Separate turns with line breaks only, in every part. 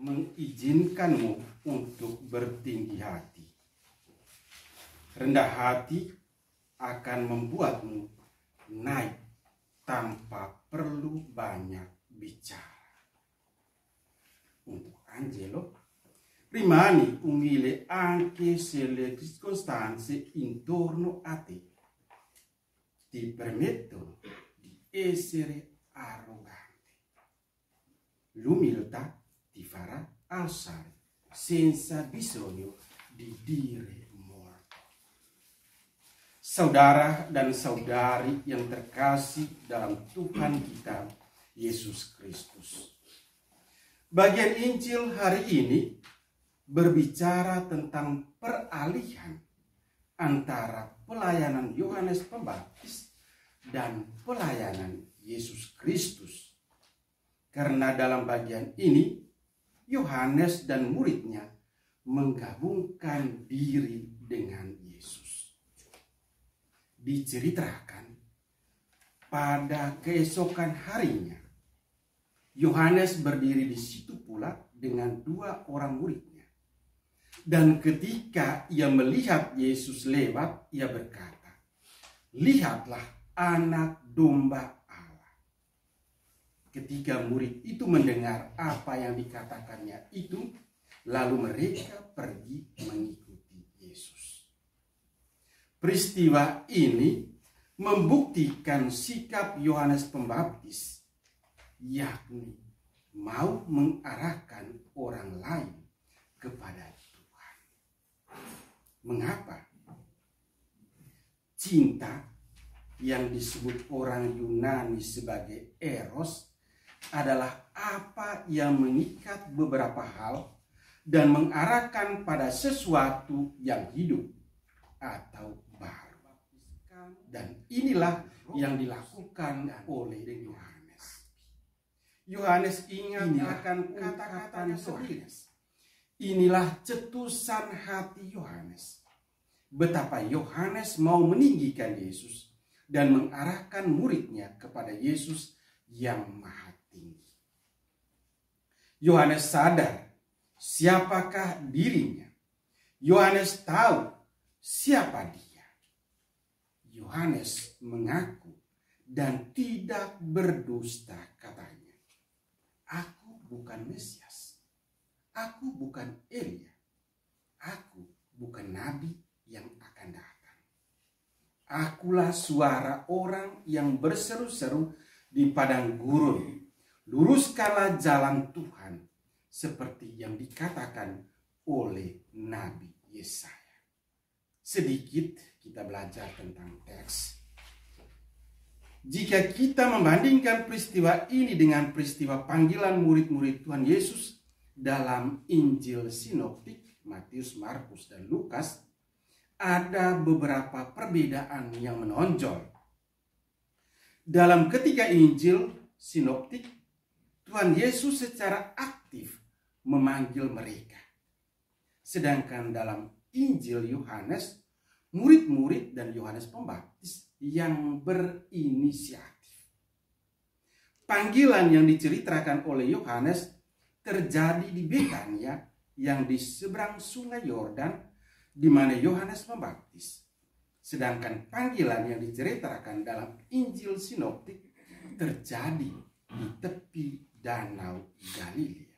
mengizinkanmu untuk bertinggi hati. Rendah hati akan membuatmu naik tanpa perlu banyak bicara. Untuk Angelo, rimani umile anche se le circostanze intorno a te ti permettono di essere arrogante. L'umiltà ti farà alzare senza bisogno di dire molto. Saudara dan saudari yang terkasih dalam Tuhan kita Yesus Kristus, bagian Injil hari ini berbicara tentang peralihan antara pelayanan Yohanes Pembaptis dan pelayanan Yesus Kristus. Karena dalam bagian ini Yohanes dan muridnya menggabungkan diri dengan Yesus. Diceritakan pada keesokan harinya Yohanes berdiri di situ pula dengan 2 orang muridnya. Dan ketika ia melihat Yesus lewat, ia berkata, "Lihatlah anak domba." Ketika murid itu mendengar apa yang dikatakannya itu, lalu mereka pergi mengikuti Yesus. Peristiwa ini membuktikan sikap Yohanes Pembaptis, yakni mau mengarahkan orang lain kepada Tuhan. Mengapa? Cinta yang disebut orang Yunani sebagai eros adalah apa yang mengikat beberapa hal dan mengarahkan pada sesuatu yang hidup atau baru. Dan inilah yang dilakukan oleh Yohanes. Yohanes ingat akan kata-kata Yohanes. Inilah cetusan hati Yohanes. Betapa Yohanes mau meninggikan Yesus dan mengarahkan muridnya kepada Yesus yang maha tinggi. Yohanes sadar siapakah dirinya. Yohanes tahu siapa dia. Yohanes mengaku dan tidak berdusta, katanya. Aku bukan Mesias. Aku bukan Elia. Aku bukan nabi yang akan datang. Akulah suara orang yang berseru-seru di padang gurun. Luruskanlah jalan Tuhan, seperti yang dikatakan oleh Nabi Yesaya. Sedikit kita belajar tentang teks. Jika kita membandingkan peristiwa ini dengan peristiwa panggilan murid-murid Tuhan Yesus dalam Injil Sinoptik Matius, Markus, dan Lukas, ada beberapa perbedaan yang menonjol. Dalam ketiga Injil Sinoptik, Tuhan Yesus secara aktif memanggil mereka. Sedangkan dalam Injil Yohanes, murid-murid dan Yohanes Pembaptis yang berinisiatif. Panggilan yang diceritakan oleh Yohanes terjadi di Betania yang di seberang sungai Yordan, di mana Yohanes Pembaptis. Sedangkan panggilan yang diceritakan dalam Injil Sinoptik terjadi di tepi Danau Galilea.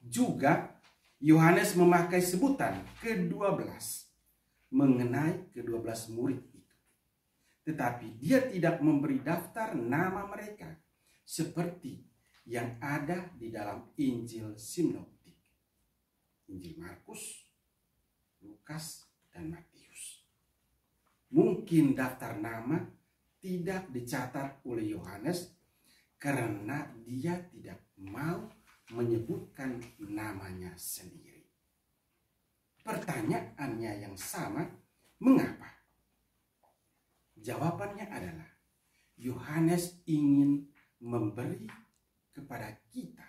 Juga Yohanes memakai sebutan ke-12 mengenai ke-12 murid itu. Tetapi dia tidak memberi daftar nama mereka seperti yang ada di dalam Injil Sinoptik. Injil Markus, Lukas, dan Matius. Mungkin daftar nama tidak dicatat oleh Yohanes karena dia tidak mau menyebutkan namanya sendiri. Pertanyaannya yang sama, mengapa? Jawabannya adalah Yohanes ingin memberi kepada kita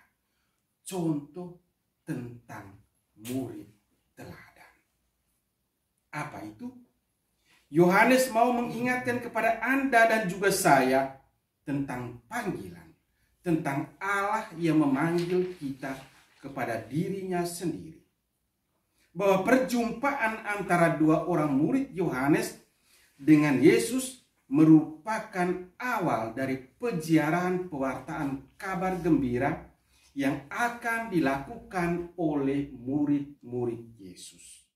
contoh tentang murid teladan. Apa itu? Yohanes mau mengingatkan kepada Anda dan juga saya tentang panggilan, tentang Allah yang memanggil kita kepada dirinya sendiri. Bahwa perjumpaan antara dua orang murid Yohanes dengan Yesus merupakan awal dari peziarahan pewartaan kabar gembira yang akan dilakukan oleh murid-murid Yesus.